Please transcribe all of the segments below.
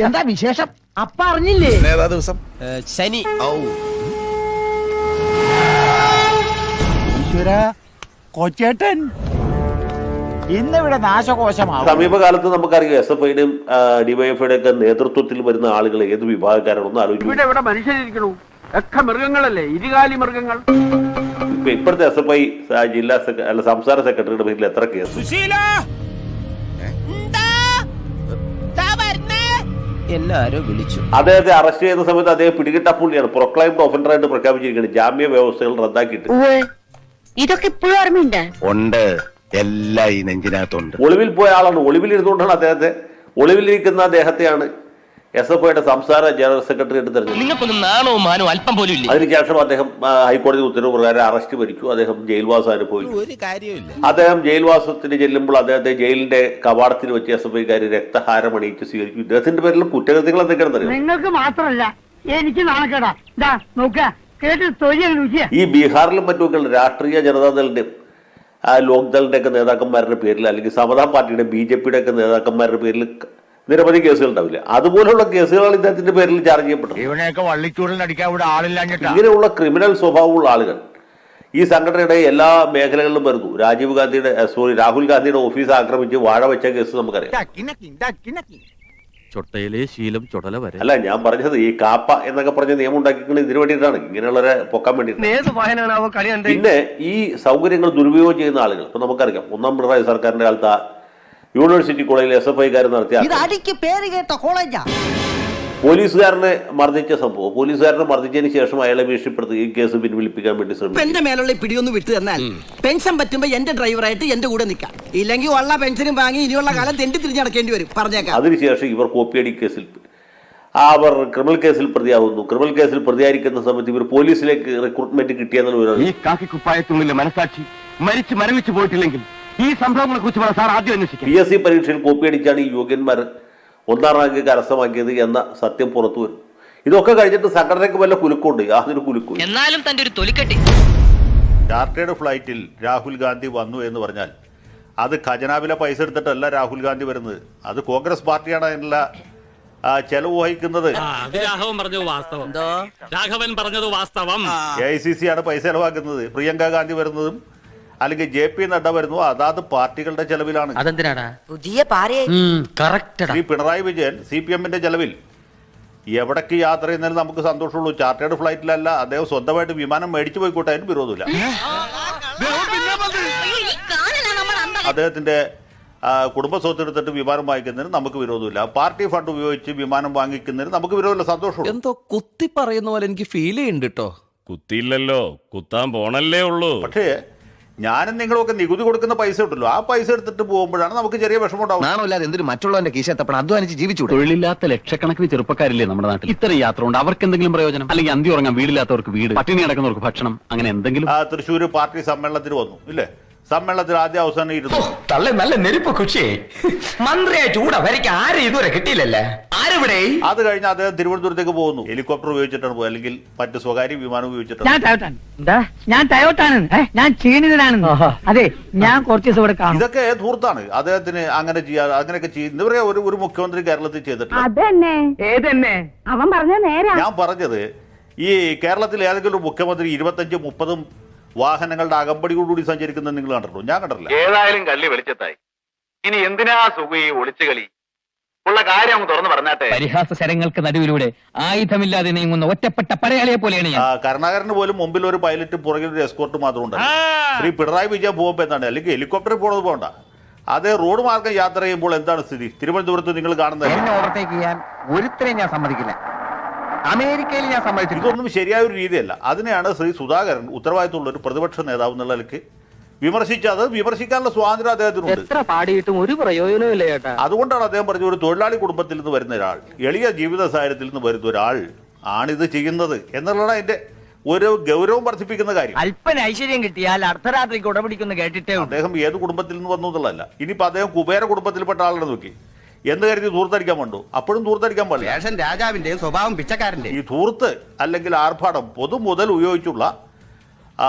എന്താ വിശേഷം? അപ്പ അറിഞ്ഞില്ലേ? ദിവസം ശനി. കൊച്ചേട്ടൻ ഇന്നിവിടെ നാശകോശമാവും. സമീപകാലത്ത് നമുക്കറിയാം SFIയുടെയും DYFIയുടെ ഒക്കെ നേതൃത്വത്തിൽ വരുന്ന ആളുകൾ ഏത് വിഭാഗക്കാരാണെന്ന് ആലോചിക്കും. ഇവിടെ മനുഷ്യരിക്കണു ഒക്കെ മൃഗങ്ങളല്ലേ, ഇരുകാലി മൃഗങ്ങൾ. ഇപ്പോഴത്തെ SFI ജില്ലാ സംസ്ഥാന സെക്രട്ടറിയുടെ പേരിൽ എത്ര കേസ്? എല്ലാരും വിളിച്ചു. അദ്ദേഹത്തെ അറസ്റ്റ് ചെയ്യുന്ന സമയത്ത് അദ്ദേഹം പിടികിട്ടപ്പുള്ളിയാണ്, പ്രൊക്ലൈംഡ് ഒഫൻഡറായിട്ട് പ്രഖ്യാപിച്ചിരിക്കുകയാണ്. ജാമ്യ വ്യവസ്ഥകൾ റദ്ദാക്കിയിട്ട്. ഇതൊക്കെ ഇപ്പോഴും ഓർമ്മയുണ്ട്. ഉണ്ട്, എല്ലാം ഈ നെഞ്ചിനകത്തുണ്ട്. ഒളിവിൽ പോയ ആളാണ്. ഒളിവിലിരുന്നുകൊണ്ടാണ് ഒളിവിലിരിക്കുന്ന അദ്ദേഹത്തെയാണ് SFIയുടെ സംസ്ഥാന ജനറൽ സെക്രട്ടറി ആയിട്ട് തെരഞ്ഞെടുത്തത്. നിങ്ങൾക്കൊന്നും നാണവും മാനവും അല്പം പോലും ഇല്ല. അതിനുശേഷം അദ്ദേഹം ഹൈക്കോടതി ഉത്തരവ് പ്രകാരം അറസ്റ്റ് ഭരിച്ചു. അദ്ദേഹം ജയിൽവാസം അനുഭവിച്ചു. ഒരു കാര്യമില്ല. അദ്ദേഹം ജയിൽവാസത്തിന് ചെല്ലുമ്പോൾ അദ്ദേഹത്തെ ജയിലിന്റെ കവാടത്തിൽ വെച്ച് SFIക്കാർ രക്തഹാരം അണിയിച്ച് സ്വീകരിച്ചു. ഇദ്ദേഹത്തിന്റെ പേരിൽ കുറ്റകൃത്യങ്ങൾ എന്തൊക്കെയാണെന്ന് അറിയാം. നിങ്ങൾക്ക് മാത്രമല്ല എനിക്ക് നാണക്കേടാ. ഈ ബീഹാറിലും മറ്റുമൊക്കെയുള്ള രാഷ്ട്രീയ ജനതാദളിന്റെയും ലോക്ദളിന്റെ ഒക്കെ നേതാക്കന്മാരുടെ പേരിൽ, അല്ലെങ്കിൽ സമതാ പാർട്ടിയുടെ BJPയുടെ ഒക്കെ നേതാക്കന്മാരുടെ പേരിൽ നിരവധി കേസുകൾ ഉണ്ടാവില്ല. അതുപോലുള്ള കേസുകളാണ് ഇദ്ദേഹത്തിന്റെ പേരിൽ ചാർജ് ചെയ്യപ്പെട്ടത്. ഇങ്ങനെയുള്ള ക്രിമിനൽ സ്വഭാവമുള്ള ആളുകൾ ഈ സംഘടനയുടെ എല്ലാ മേഖലകളിലും വരുന്നു. രാഹുൽ ഗാന്ധിയുടെ ഓഫീസ് ആക്രമിച്ച് വാഴ വെച്ച കേസ് നമുക്കറിയാം. ചൊട്ടയിലെ ശീലം ചുടല വരെ. അല്ല, ഞാൻ പറഞ്ഞത് ഈ കാപ്പ എന്നൊക്കെ പറഞ്ഞ നിയമം ഉണ്ടാക്കിക്കുന്നത് ഇതിനു വേണ്ടിയിട്ടാണ്, ഇങ്ങനെയുള്ളവരെ പൊക്കാൻ വേണ്ടിയിട്ട്. പിന്നെ ഈ സൗകര്യങ്ങൾ ദുരുപയോഗം ചെയ്യുന്ന ആളുകൾ ഇപ്പൊ നമുക്കറിയാം. ഒന്നാം പിണറായി സർക്കാരിന്റെ കാലത്ത് യൂണിവേഴ്സിറ്റി കോളേജിൽ SFIക്കാർ നടത്തിയ പോലീസുകാരനെ മർദ്ദിച്ച സംഭവം, പോലീസുകാരനെ മർദ്ദിച്ചതിന് ശേഷം അയാളെ ഭീഷണിപ്പെടുത്തി ഈ കേസ് പിൻവലിപ്പിക്കാൻ വേണ്ടി ശ്രമിച്ചു. എന്റെ മേലുള്ള പിടിയൊന്ന് വിട്ടു തന്നാൽ പെൻഷൻ പറ്റുമ്പോ എന്റെ ഡ്രൈവറായിട്ട് എന്റെ കൂടെ നിൽക്കാം. ഇല്ലെങ്കിൽ ഉള്ള പെൻഷനും വാങ്ങി ഇനിയുള്ള കാലം തെണ്ടി തിരിഞ്ഞടക്കേണ്ടി വരും. പറഞ്ഞേക്കാം. അതിനുശേഷം ഇവർ കോപ്പിയടി കേസിൽ അവർ ക്രിമിനൽ കേസിൽ പ്രതിയാവുന്നു. ക്രിമിനൽ കേസിൽ പ്രതിയായിരിക്കുന്ന സമയത്ത് ഇവർ പോലീസിലേക്ക് റിക്രൂട്ട്മെന്റ് കിട്ടിയെന്നുള്ള ഈ കാക്കിക്കുപ്പായത്തുള്ളിലെ മനസാക്ഷി മരിച്ചു മരവിച്ചു പോയിട്ടില്ലെങ്കിൽ ഈ സംഭവങ്ങളെ കുറിച്ച് സാർ ആദ്യം അന്വേഷിക്കും. PSC പരീക്ഷയിൽ കോപ്പിയടിച്ചാണ് ഈ യോഗ്യന്മാർ ഒന്നാം റാങ്ക് കരസ്ഥമാക്കിയത് എന്ന സത്യം പുറത്തു വരും. ഇതൊക്കെ കഴിഞ്ഞിട്ട് സംഘടനയ്ക്ക് വല്ല കുലുക്കുണ്ട്. യാതൊരു കുലുക്കും. എന്നാലും തന്റെ ഒരു തൊലിക്കെട്ടി. ചാർട്ടേഡ് ഫ്ലൈറ്റിൽ രാഹുൽ ഗാന്ധി വന്നു എന്ന് പറഞ്ഞാൽ അത് ഖജനാവിലെ പൈസ എടുത്തിട്ടല്ല രാഹുൽ ഗാന്ധി വരുന്നത്. അത് കോൺഗ്രസ് പാർട്ടിയാണ് അതിനുള്ള ചെലവ് വഹിക്കുന്നത്. AICC ആണ് പൈസ ചെലവാക്കുന്നത്. പ്രിയങ്ക ഗാന്ധി വരുന്നതും അല്ലെങ്കിൽ JP നഡ്ഡ വരുന്നു, അതാത് പാർട്ടികളുടെ ചെലവിലാണ്. ശ്രീ പിണറായി വിജയൻ CPMന്റെ ചെലവിൽ എവിടേക്ക് യാത്ര ചെയ്യുന്നതിന് നമുക്ക് സന്തോഷമുള്ളൂ. ചാർട്ടേഡ് ഫ്ലൈറ്റിലല്ല, അദ്ദേഹം സ്വന്തമായിട്ട് വിമാനം മേടിച്ചു പോയിക്കോട്ടെ, അതിന് വിരോധമില്ല. അദ്ദേഹത്തിന്റെ കുടുംബ സ്വത്ത് എടുത്തിട്ട് വിമാനം വാങ്ങിക്കുന്നതിന് നമുക്ക് വിരോധമില്ല. പാർട്ടി ഫണ്ട് ഉപയോഗിച്ച് വിമാനം വാങ്ങിക്കുന്നതിന് നമുക്ക് വിരോധമില്ല, സന്തോഷമുള്ളൂ. എന്തോ കുത്തി പറയുന്ന പോലെ എനിക്ക് ഫീൽ ചെയ്യുന്നുണ്ട് കേട്ടോ. കുത്തിയില്ലല്ലോ, കുത്താൻ പോണല്ലേ ഉള്ളൂ. പക്ഷേ ഞാനും നിങ്ങളൊക്കെ നികുതി കൊടുക്കുന്ന പൈസ ഉണ്ടല്ലോ, ആ പൈസ എടുത്തിട്ട് പോകുമ്പോഴാണ് നമുക്ക് ചെറിയ വിഷമം ഉണ്ടാവും. നാണമില്ലാതെ എന്തൊരു മറ്റുള്ളവന്റെ കീശത്തപ്പണം അധ്വാനിച്ച് ജീവിച്ചു. തൊഴിലില്ലാത്ത ലക്ഷക്കണക്കിന് ചെറുപ്പക്കാരില്ലേ നമ്മുടെ നാട്ടിൽ. ഇത്രയും യാത്ര കൊണ്ട് അവർക്ക് എന്തെങ്കിലും പ്രയോജനം? അല്ലെങ്കിൽ അന്തി ഉറങ്ങാൻ വീടില്ലാത്തവർക്ക് വീട്, പട്ടിണി കിടക്കുന്നവർക്ക് ഭക്ഷണം, അങ്ങനെ എന്തെങ്കിലും. തൃശ്ശൂർ പാർട്ടി സമ്മേളനത്തിന് വന്നു ഇല്ലേ? സമ്മേളനത്തിൽ ആദ്യം അവസാനം ഇരുന്നു. നല്ല നെരുപ്പ് കുച്ചി മന്ത്രിയായിട്ട് കൂടെ വരയ്ക്ക് ആരും ഇതുവരെ കിട്ടിയില്ലല്ലേ. ആരെവിടെ? അത് കഴിഞ്ഞ് അദ്ദേഹം തിരുവനന്തപുരത്തേക്ക് പോകുന്നു. ഹെലികോപ്റ്റർ ഉപയോഗിച്ചിട്ടാണ് പോകുക, അല്ലെങ്കിൽ മറ്റ് സ്വകാര്യ വിമാനം ഉപയോഗിച്ചിട്ടാണ്. ഞാൻ ടയോട്ടാണ്, ഞാൻ ക്ഷീണിതനാണ്. അതെ, ഞാൻ കുറച്ച് ദിവസം ഇവിടെ കാണും. ഇതൊക്കെ ധൂർത്താണ്. അദ്ദേഹത്തിന് അങ്ങനെ ചെയ്യാതെ അങ്ങനെയൊക്കെ ചെയ്യുന്ന ഒരു മുഖ്യമന്ത്രി കേരളത്തിൽ ചെയ്തിട്ടില്ല. അവൻ പറഞ്ഞ നേരെ. ഞാൻ പറഞ്ഞത് ഈ കേരളത്തിൽ ഏതെങ്കിലും ഒരു മുഖ്യമന്ത്രി 25-30 വാഹനങ്ങളുടെ അകമ്പടിയോടുകൂടി സഞ്ചരിക്കുന്നത് നിങ്ങൾ കണ്ടിട്ടുണ്ടോ? ഞാൻ കണ്ടിട്ടില്ല. ഏതായാലും കള്ളി വെളിച്ചത്തായി. ഇനി എന്തിനാ സുഖി ഒളിച്ചു കളി? ഉള്ള കാര്യം തുറന്നു പറഞ്ഞാട്ടെ. പരിഹാസ ശരങ്ങൾക്ക് നടുവിലൂടെ ആയുധമില്ലാതെ നീങ്ങുന്ന ഒറ്റപ്പെട്ട പടയാളിയെ പോലെയാണ് ഞാൻ. കരുണാകരന് പോലും മുമ്പിൽ ഒരു പൈലറ്റ്, പുറകിൽ ഒരു എസ്കോർട്ട് മാത്രം ഉണ്ട്. ശ്രീ പിണറായി വിജയൻ പോകുമ്പോൾ എന്താണ്, അല്ലെങ്കിൽ ഹെലികോപ്റ്ററിൽ പോണത് പോകണ്ട, അത് റോഡ് മാർഗം യാത്ര ചെയ്യുമ്പോൾ എന്താണ് സ്ഥിതി? തിരുവനന്തപുരത്ത് നിങ്ങൾ കാണുന്നത് ഓവർടേക്ക് ചെയ്യാൻ ഒരുത്തരെയും ഞാൻ സമ്മതിക്കില്ല. അമേരിക്കയിൽ ഞാൻ സമ്മതിച്ചില്ല. ഇതൊന്നും ശരിയായ ഒരു രീതിയല്ല. അതിനെയാണ് ശ്രീ സുധാകരൻ ഉത്തരവാദിത്തമുള്ള ഒരു പ്രതിപക്ഷ നേതാവ് എന്നുള്ള നിലയ്ക്ക് വിമർശിച്ചത്. വിമർശിക്കാനുള്ള സ്വാതന്ത്ര്യം അദ്ദേഹത്തിനുണ്ട്. എത്ര പാടിയിട്ടും ഒരു പ്രയോജനമില്ല ചേട്ടാ. അതുകൊണ്ടാണ് അദ്ദേഹം പറഞ്ഞ ഒരു തൊഴിലാളി കുടുംബത്തിൽ നിന്ന് വരുന്ന ഒരാൾ, എളിയ ജീവിത സാഹചര്യത്തിൽ നിന്ന് വരുന്ന ഒരാൾ ആണിത് ചെയ്യുന്നത് എന്നുള്ളതാണ് അതിന്റെ ഒരു ഗൗരവം വർദ്ധിപ്പിക്കുന്ന കാര്യം. അല്പന ഐശ്വര്യം കിട്ടിയാൽ അർദ്ധരാത്രിക്ക് ഉടപിടിക്കുന്ന കേട്ടിട്ടേ. അദ്ദേഹം ഏത് കുടുംബത്തിൽ നിന്ന് വന്നു എന്നുള്ളതല്ല. ഇനിയിപ്പോ അദ്ദേഹം കുബേര കുടുംബത്തിൽപ്പെട്ട ആളെ നോക്കി എന്ന് കരുതി ധൂർത്തടിക്കാൻ വേണ്ടു, അപ്പോഴും ധൂർത്തടിക്കാൻ പാടില്ല. രാജാവിന്റെയും സ്വഭാവം പിച്ചക്കാരന്റെ. ഈ ധൂർത്ത് അല്ലെങ്കിൽ ആർഭാടം പൊതു മുതൽ ഉപയോഗിച്ചുള്ള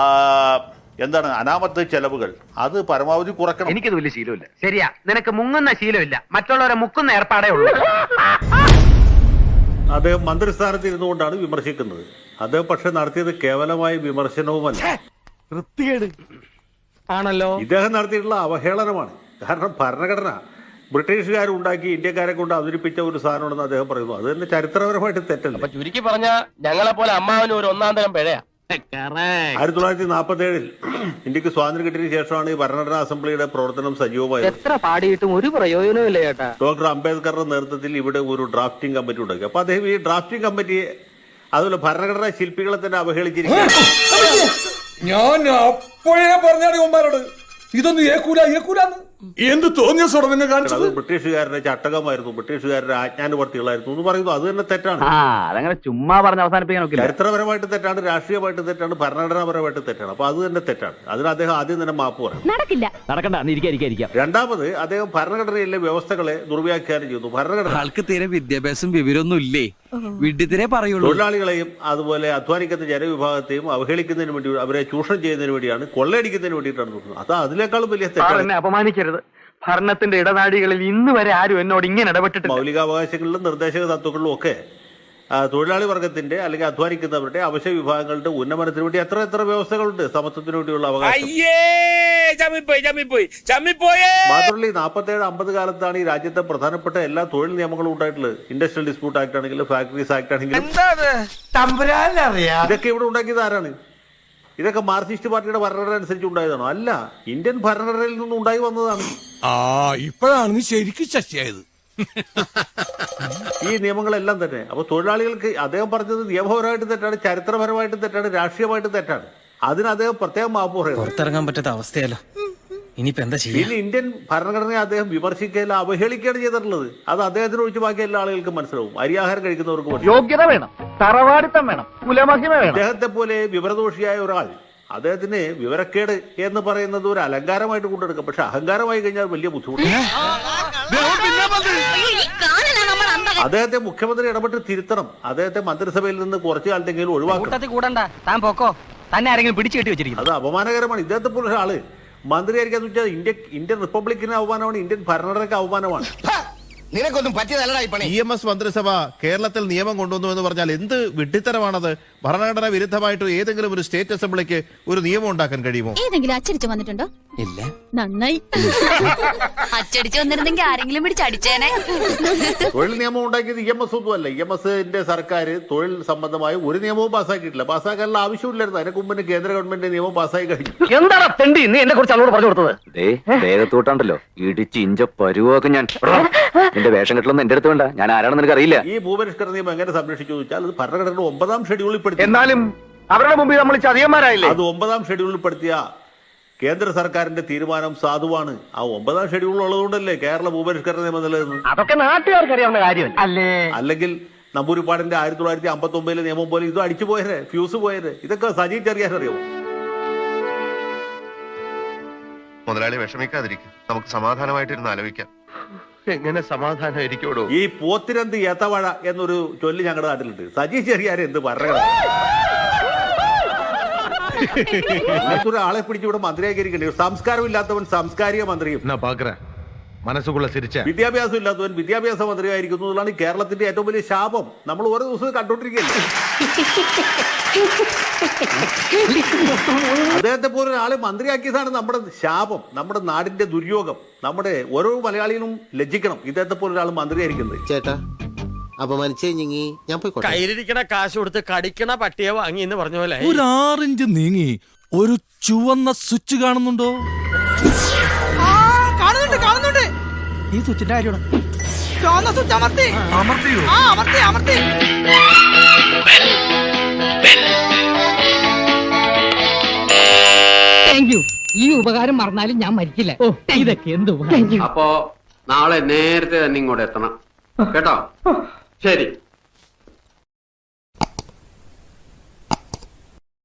എന്താണ് അനാമത്ത് ചെലവുകൾ അത് പരമാവധി കുറക്കണം. എനിക്കത് വലിയ ശീലമില്ല. ശരിയാ, നിനക്ക് മുങ്ങുന്ന ശീലമില്ല, മറ്റുള്ളവരെ മുക്കുന്ന ഏർപ്പാടേ ഉള്ളൂ. അദ്ദേഹം മന്ത്രിസ്ഥാനത്ത് ഇരുന്നുകൊണ്ടാണ് വിമർശിക്കുന്നത്. അദ്ദേഹം പക്ഷെ നടത്തിയത് കേവലമായ വിമർശനവുമല്ല, ആണല്ലോ. ഇദ്ദേഹം നടത്തിയിട്ടുള്ള അവഹേളനമാണ്. കാരണം ഭരണഘടന ബ്രിട്ടീഷുകാരുണ്ടാക്കി ഇന്ത്യക്കാരെ കൊണ്ട് അവതരിപ്പിച്ച ഒരു സാധനമാണെന്ന് അദ്ദേഹം പറയുന്നു. അത് തന്നെ ചരിത്രപരമായിട്ട് തെറ്റല്ല. ചുരുക്കി പറഞ്ഞ ഞങ്ങളെ പോലെ അമ്മാവന് ഒരു ഒന്നാം തരം പിഴയാ. 1947 ഇന്ത്യക്ക് സ്വാതന്ത്ര്യം കിട്ടിയതിനു ശേഷമാണ് ഈ ഭരണഘടനാ അസംബ്ലിയുടെ പ്രവർത്തനം സജീവമായത്. എത്ര പാടിയിട്ടും ഒരു പ്രയോജനമില്ല ചേട്ടാ. ഡോക്ടർ അംബേദ്കറുടെ നേതൃത്വത്തിൽ ഇവിടെ ഒരു ഡ്രാഫ്റ്റിംഗ് കമ്മിറ്റി ഉണ്ടാക്കി. അപ്പൊ അദ്ദേഹം ഈ ഡ്രാഫ്റ്റിംഗ് കമ്മിറ്റിയെ അതുപോലെ ഭരണഘടനാ ശില്പികളെ തന്നെ അവഹേളിച്ചിരിക്കുകയാണ്. ഞാൻ അപ്പോഴേ പറഞ്ഞാണ് ഉമ്മാരോട് ഇതൊന്നും ഏക്കൂലെന്ന് എന്ത് തോന്നിയ സ്വടം കാണിച്ചത്. അത് ബ്രിട്ടീഷുകാരുടെ ചട്ടകമായിരുന്നു, ബ്രിട്ടീഷുകാരുടെ ആജ്ഞാനുവർത്തികളായിരുന്നു എന്ന് പറയുന്നു. അത് തന്നെ തെറ്റാണ്. അതങ്ങനെ ചുമ്മാ പറഞ്ഞ് അവസാനിപ്പിക്കാൻ നോക്കില്ല. ചരിത്രപരമായിട്ട് തെറ്റാണ്, രാഷ്ട്രീയമായിട്ട് തെറ്റാണ്, ഭരണഘടനാപരമായിട്ട് തെറ്റാണ്. അപ്പൊ അത് തന്നെ തെറ്റാണ്. അതിന് അദ്ദേഹം ആദ്യം തന്നെ മാപ്പ് പറയും. നടക്കണ്ട. രണ്ടാമത് അദ്ദേഹം ഭരണഘടനയിലെ വ്യവസ്ഥകളെ ദുർവ്യാഖ്യാനം ചെയ്യുന്നു. ഭരണഘടന ആൾക്ക് തീരെ വിദ്യാഭ്യാസം വിവരമൊന്നും ഇല്ലേ, വിഡ്ഢിത്തിരെ പറയുള്ളൂ. തൊഴിലാളികളെയും അതുപോലെ അധ്വാനിക്കുന്ന ജനവിഭാഗത്തെയും അവഹേളിക്കുന്നതിന് വേണ്ടി, അവരെ ചൂഷണം ചെയ്യുന്നതിന് വേണ്ടിയാണ്, കൊള്ളയടിക്കുന്നതിന് വേണ്ടിയിട്ടാണ് നോക്കുന്നത്. അത് അതിനേക്കാളും വലിയ തെറ്റാണ്. അപമാനിക്കരുത്. ഭരണത്തിന്റെ ഇടനാഴികളിൽ ഇന്ന് വരെ ആരും എന്നോട് ഇങ്ങനെ ഇടപെട്ടിട്ടില്ല. മൗലികാവകാശങ്ങളിലും നിർദ്ദേശക തത്വങ്ങളിലും ഒക്കെ തൊഴിലാളി വർഗത്തിന്റെ അല്ലെങ്കിൽ അധ്വാനിക്കുന്നവരുടെ അവശ്യ വിഭാഗങ്ങളുടെ ഉന്നമനത്തിന് വേണ്ടി എത്ര എത്ര വ്യവസ്ഥകളുണ്ട്. സമത്വത്തിന് വേണ്ടിയുള്ള അവകാശം. മാത്രമല്ല 47-50 കാലത്താണ് ഈ രാജ്യത്തെ പ്രധാനപ്പെട്ട എല്ലാ തൊഴിൽ നിയമങ്ങളും ഉണ്ടായിട്ടുള്ളത്. ഇൻഡസ്ട്രിയൽ ഡിസ്പ്യൂട്ട് ആക്ട് ആണെങ്കിലും ഫാക്ടറീസ് ആക്ട് ആണെങ്കിലും ഇതൊക്കെ ഇവിടെ ഉണ്ടാക്കിയത് ആരാണ്? ഇതൊക്കെ മാർക്സിസ്റ്റ് പാർട്ടിയുടെ ഭരണഘടന അനുസരിച്ച് ഉണ്ടായതാണോ? അല്ല, ഇന്ത്യൻ ഭരണഘടനയിൽ നിന്നും ഉണ്ടായി വന്നതാണ്. ഇപ്പോഴാണ് ശരിക്കും ചർച്ചയായത് ഈ നിയമങ്ങളെല്ലാം തന്നെ. അപ്പൊ തൊഴിലാളികൾക്ക് അദ്ദേഹം പറഞ്ഞത് നിയമപരമായിട്ട് തെറ്റാണ്, ചരിത്രപരമായിട്ട് തെറ്റാണ്, രാഷ്ട്രീയമായിട്ട് തെറ്റാണ്. അതിന് അദ്ദേഹം പ്രത്യേകം മാപ്പ് പറയുന്നത്. പുറത്തിറങ്ങാൻ പറ്റാത്ത അവസ്ഥയല്ലോ, ഇനിയിപ്പോ എന്താ ചെയ്യുക? പിന്നെ ഇന്ത്യൻ ഭരണഘടനയെ അദ്ദേഹം വിമർശിക്കുകയല്ല, അവഹേളിക്കുകയാണ് ചെയ്തിട്ടുള്ളത്. അത് അദ്ദേഹത്തിന് ഒഴിച്ച് ബാക്കി എല്ലാ ആളുകൾക്കും മനസ്സിലാവും. അരിയാഹാരം കഴിക്കുന്നവർക്ക് യോഗ്യത വേണം, തറവാടിത്തം വേണം, കുലമഹിമ വേണം. അദ്ദേഹത്തെ പോലെ വിവരദോഷിയായ ഒരാൾ, അദ്ദേഹത്തിന് വിവരക്കേട് എന്ന് പറയുന്നത് ഒരു അലങ്കാരമായിട്ട് കൊണ്ടെടുക്കാം. പക്ഷെ അഹങ്കാരമായി കഴിഞ്ഞാൽ വലിയ ബുദ്ധിമുട്ടാണ്. അദ്ദേഹത്തെ മുഖ്യമന്ത്രി ഇടപെട്ട് തിരുത്തണം. അദ്ദേഹത്തെ മന്ത്രിസഭയിൽ നിന്ന് കുറച്ചു കാലത്തെങ്കിലും ഒഴിവാക്കണം. കൂടണ്ട, താൻ പോക്കോ. തന്നെ ആരെങ്കിലും പിടിച്ചു കെട്ടി വെച്ചിരിക്കുന്നു. അത് അപമാനകരമാണ്. ഇദ്ദേഹത്തെ പോലെ ഒരാള് മന്ത്രിയായിരിക്കാന്ന് വെച്ചാൽ ഇന്ത്യൻ റിപ്പബ്ലിക്കിന് അവമാനമാണ്, ഇന്ത്യൻ ഭരണഘടനയ്ക്ക് അവമാനമാണ്. നിനക്കൊന്നും പറ്റിയതല്ലടാ. EMS മന്ത്രിസഭ കേരളത്തിൽ നിയമം കൊണ്ടുവന്നു എന്ന് പറഞ്ഞാൽ എന്ത് വിഡ്ഢിത്തരമാണത്? ഭരണഘടന വിരുദ്ധമായിട്ട് ഏതെങ്കിലും ഒരു സ്റ്റേറ്റ് അസംബ്ലിക്ക് ഒരു നിയമം ഉണ്ടാക്കാൻ കഴിയുമോ? ഏതെങ്കിലും അച്ചടിച്ചു വന്നിട്ടുണ്ടോ? ഇല്ല. നന്നായി. അച്ചടിച്ചു വന്നിരുന്നെങ്കിൽ ആരെങ്കിലും പിടിച്ചടിച്ചേനെ. തൊഴിൽ നിയമം ഉണ്ടാക്കിയത് EMS ഒന്നും അല്ല. EMSന്റെ സർക്കാർ തൊഴിൽ സംബന്ധമായ ഒരു നിയമവും പാസ്സാക്കിയിട്ടില്ല. പാസ്സാക്കാനുള്ള ആവശ്യമില്ലായിരുന്നു. അതിനു മുമ്പ് കേന്ദ്ര ഗവൺമെന്റ് നിയമം പാസ്സായി കഴിഞ്ഞു. എന്താണ് തെണ്ടി നീ എന്നെ കുറിച്ച് അവളോട് പറഞ്ഞു കൊടുത്തത്? ദേഹത്തോട്ടാണ്ടല്ലോ ഇടിച്ച് ഇഞ്ച പരുവൊക്കെ ഞാൻ എന്റെ വേഷം കെട്ടലൊന്നും എന്റെ അടുത്ത് വേണ്ട. ഞാൻ ആരാണെന്ന് എനിക്ക് അറിയില്ല. ഈ ഭൂപരിഷ്കരണ നിയമം എങ്ങനെ സംരക്ഷിച്ചു വെച്ചാൽ അത് ഭരണഘടനയുടെ 9ാം ഷെഡ്യൂളിൽ പെടുത്തി. എന്നാലും അവരുടെ മുമ്പിൽ നമ്മൾ ചതിയന്മാരായില്ലേ? അത് 9ാം ഷെഡ്യൂളിൽ പെടുത്തിയ കേന്ദ്ര സർക്കാരിന്റെ തീരുമാനം സാധുവാണ്. ആ 9ാം ഷെഡ്യൂൾ ഉള്ളതുകൊണ്ടല്ലേ കേരള ഭൂപരിഷ്കരണ നിയമം നിലനിന്ന്. അതൊക്കെ നാട്ടുകാർക്ക് അറിയാവുന്ന കാര്യമല്ല. അല്ലേ? അല്ലെങ്കിൽ നമ്പൂരിപ്പാടിന്റെ 1959 നിയമം പോലെ ഇതും അടിച്ചു പോയരെ, ഫ്യൂസ് പോയരെ. ഇതൊക്കെ സജി ചെറിയാൻ അറിയാമോ? മുതലാളി വിഷമിക്കാതിരിക്കും, നമുക്ക് സമാധാനമായിട്ടിരുന്ന് ആലോചിക്കാം. എങ്ങനെ സമാധാനം ഇരിക്കോടോ? ഈ പോത്തിരന്ത് ഏത്തവാഴ എന്നൊരു ചൊല്ലി ഞങ്ങളുടെ നാട്ടിലുണ്ട്. സജി ചെറിയാരെ എന്ത് ഭരണഘടന ആളെ പിടിച്ചിവിടെ മന്ത്രിയാക്കിയിരിക്കണ്ടേ? സംസ്കാരം ഇല്ലാത്തവൻ സാംസ്കാരിക മന്ത്രിയും, മനസ്സുകൊള്ള സിരിച്ച വിദ്യാഭ്യാസം ഇല്ലാത്തവൻ വിദ്യാഭ്യാസ മന്ത്രിയായിരിക്കുന്നു എന്നുള്ളതാണ് കേരളത്തിന്റെ ഏറ്റവും വലിയ ശാപം. നമ്മൾ ഓരോ ദിവസവും കണ്ടോണ്ടിരിക്കുകയല്ലേ. അദ്ദേഹത്തെ പോലെ ഒരാളെ മന്ത്രിയാക്കിയതാണ് നമ്മുടെ ശാപം, നമ്മുടെ നാടിന്റെ ദുര്യോഗം. നമ്മുടെ ഓരോ മലയാളികളും ലജ്ജിക്കണം ഇദ്ദേഹത്തെ പോലെ ഒരാൾ മന്ത്രിയായിരിക്കുന്നത്. ചേട്ടാ അപമാനിച്ചേ ഞാൻ പോയി. കയ്യിലിരിക്കണ കാശ് കൊടുത്ത് കടിക്കണ പട്ടിയെ വാങ്ങി എന്ന് പറഞ്ഞ പോലെ ഒരു 6 ഇഞ്ച് നീങ്ങി ഒരു ചുവന്ന സ്വിച്ച് കാണുന്നുണ്ടോ? കാണുന്നുണ്ട്. ഈ സ്വിച്ചിന്റെ കാര്യമാണ്. Thank you. ഈ ഉപകാരം മറന്നാലും ഞാൻ മരിക്കില്ല. ഇതൊക്കെ എന്ത് അപ്പോ നാളെ നേരത്തെ തന്നെ ഇങ്ങോട്ട് എത്തണം കേട്ടോ? ശരി.